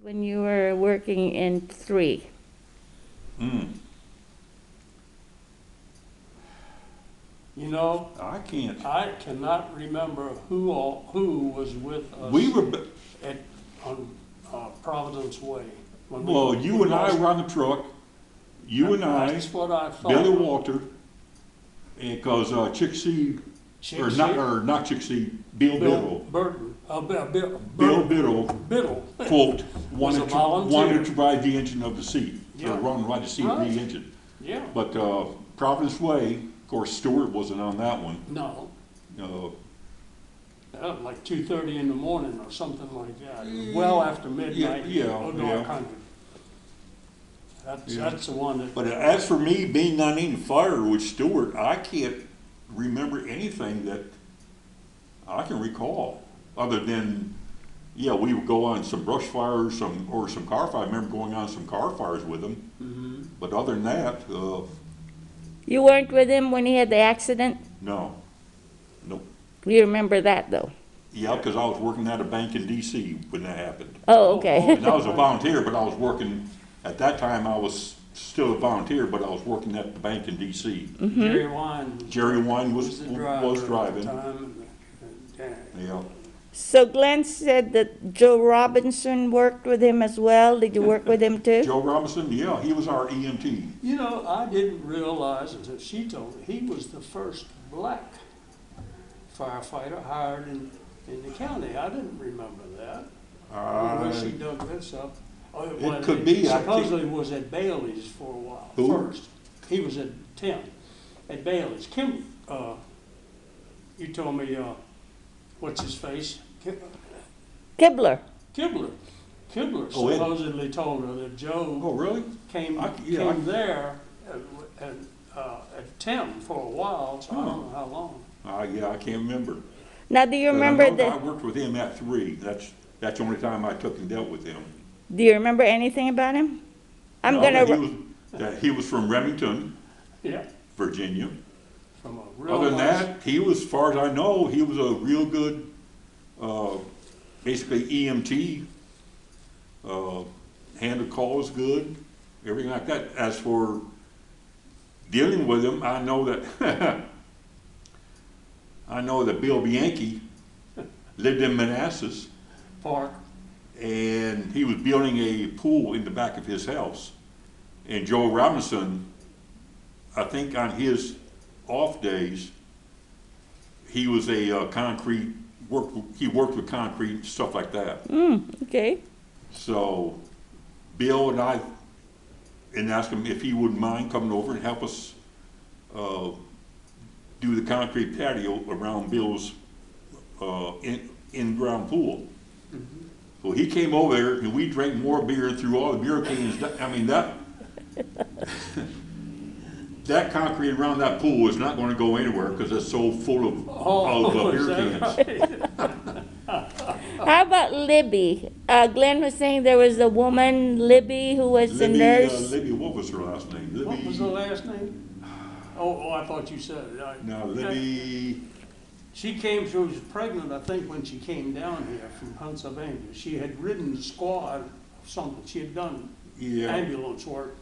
When you were working in 3? You know, I can't. I cannot remember who was with us We were, on Providence Way. when well, we you and I lost- were on the truck, you and I, That's what I thought. Billy Walter, because Chicksey, or not Chicksey, Bill Biddle. Burton, Bill Biddle, Biddle. quote, Was a wanted volunteer. to ride the engine of the seat, Yeah. or ride the seat of Right. the engine. Yeah, But Providence Way, of course, Stewart wasn't on that one. no, Uh, like 2:30 in the morning or something like that, well after midnight. yeah, or yeah. dark country. Yeah. That's the one that. But as for me being on in fire with Stewart, I can't remember anything that I can recall, other than, yeah, we would go on some brush fires, some car fires. I remember going on some car fires with him. Mhm. But other than that, You weren't with him when he had the accident? no. Nope. You remember that, though? Yeah, because I was working at a bank in DC when that happened. Oh, okay. And I was a volunteer, but I was working, at that time I was still a volunteer, but I was working at the bank in DC. Jerry Wine. Jerry Wine was the driver at the driving. time, and, Yeah. So Glenn said that Joe Robinson worked with him as well. Did you work with him too? Joe Robinson, yeah, he was our EMT. You know, I didn't realize until she told me, he was the first black firefighter hired in the county. I didn't remember that. Unless she dug this up. Oh, It could be. Supposedly was at Bailey's for a while Who? first. He was at Tim, at Bailey's. Kim, you told me, what's his face? Kibler. Kibler. Kibler Oh, Ed. supposedly told her that Joe Oh, really? came there at Tim for a while, so I don't know how long. Yeah, I can't remember. Now, do you But remember I know I the? worked with him at 3. That's the only time I took and dealt with him. Do you remember anything about him? I'm No, gonna. that he was from Remington, Yeah, Virginia. from a real Other than nice- that, he was, as far as I know, he was a real good, basically EMT. Handled calls good, everything like that. As for dealing with him, I know that I know that Bill Bianchi lived in Manassas, Park. and he was building a pool in the back of his house. And Joe Robinson, I think on his off days, he was a he worked with concrete and stuff like that. Okay. So Bill and I, and asked him if he wouldn't mind coming over and help us do the concrete patio around Bill's in-ground pool. Mm-hmm. So he came over there and we drank more beer and threw all the beer cans. I mean, that that concrete around that pool is not going to go anywhere because it's so full of, is beer that cans. right? How about Libby? Glenn was saying there was a woman, Libby, who was a nurse. Libby, what was her last name? Libby. What was the last name? Oh, I thought you said it. No, Libby. She was pregnant, I think, when she came down here from Pennsylvania. She had ridden the squad or something. She had done Yeah. ambulance work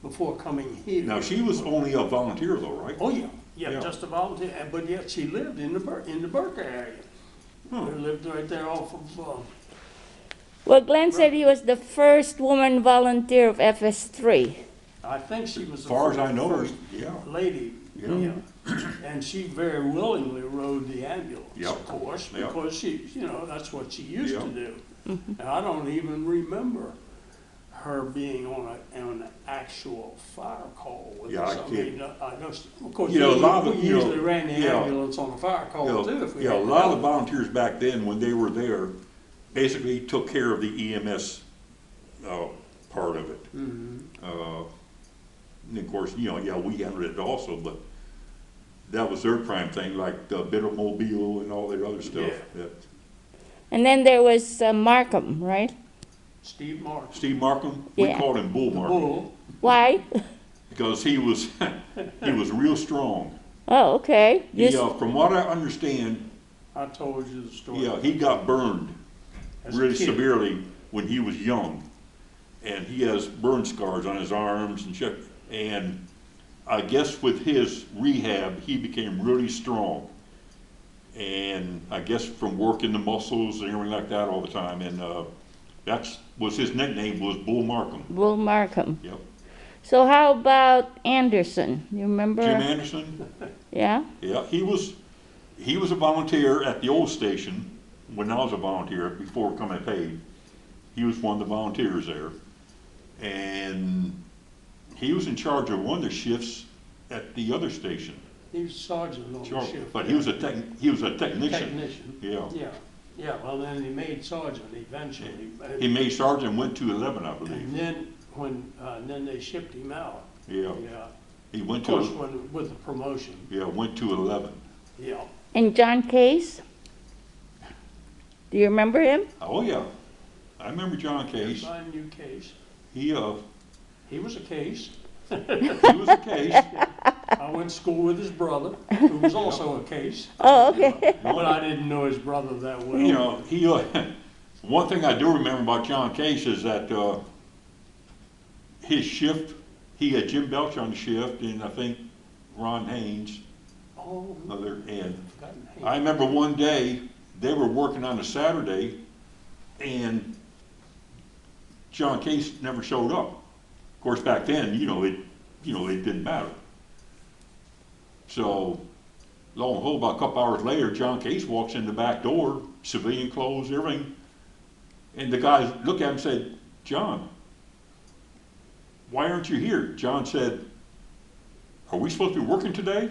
before coming here. Now she was only a volunteer, though, right? Oh, yeah, yeah, Yeah. just a volunteer, but yet she lived in the Burke area. Huh. They lived right there off of, Well, Glenn said he was the first woman volunteer of FS3. I think she was As the far as I know, first yeah. lady. Yeah. And she very willingly rode the ambulance, Yep. of course, Yep. because she, that's what she used Yep. to do. And I don't even remember her being on an actual fire call with Yeah, us. I I mean, I just, of course, You know, a lot of we the- you know, usually ran the yeah. ambulance on a fire call too, if we Yeah, had a to lot of go. the volunteers back then, when they were there, basically took care of the EMS part of it. Mhm. And of course, we handled it also, but that was their prime thing, like the Bittermobile and all that other stuff. Yeah. That And then there was Markham, right? Steve Martin. Steve Markham, we Yeah. called him Bull The Markham, bull. Why? because he was real strong. Oh, okay. He, from what I understand, I told you the story. yeah, he got burned As a really kid. severely when he was young. And he has burn scars on his arms and shit. And I guess with his rehab, he became really strong. And I guess from working the muscles and everything like that all the time. And that's was his nickname, was Bull Markham. Bull Markham. Yep. So how about Anderson? You remember? Jim Anderson, Yeah? yeah, he was a volunteer at the old station when I was a volunteer before coming paid. He was one of the volunteers there. And he was in charge of one of the shifts at the other station. He was sergeant on the shift. But he was a technician. Technician. Yeah. Yeah, well, then he made sergeant eventually. He made sergeant and went to 11, I And believe. then, then they shipped him out. Yeah. Yeah. He went Of course, to, with the promotion. yeah, went to 11. Yeah. And John Case? Do you remember him? Oh, yeah. I remember John Case. I knew Case. He He was a Case. was a Case. I went to school with his brother, who was also a Case. Oh, okay. But I didn't know his brother that well. You know, he, one thing I do remember about John Case is that his shift, he had Jim Belch on the shift, and I think Ron Haynes, Oh, other, and forgotten. I remember one day, they were working on a Saturday, and John Case never showed up. Of course, back then, it didn't matter. So, lo and behold, about a couple hours later, John Case walks in the back door, civilian clothes, everything, and the guys look at him and said, "John, why aren't you here?" John said, "Are we supposed to be working today?"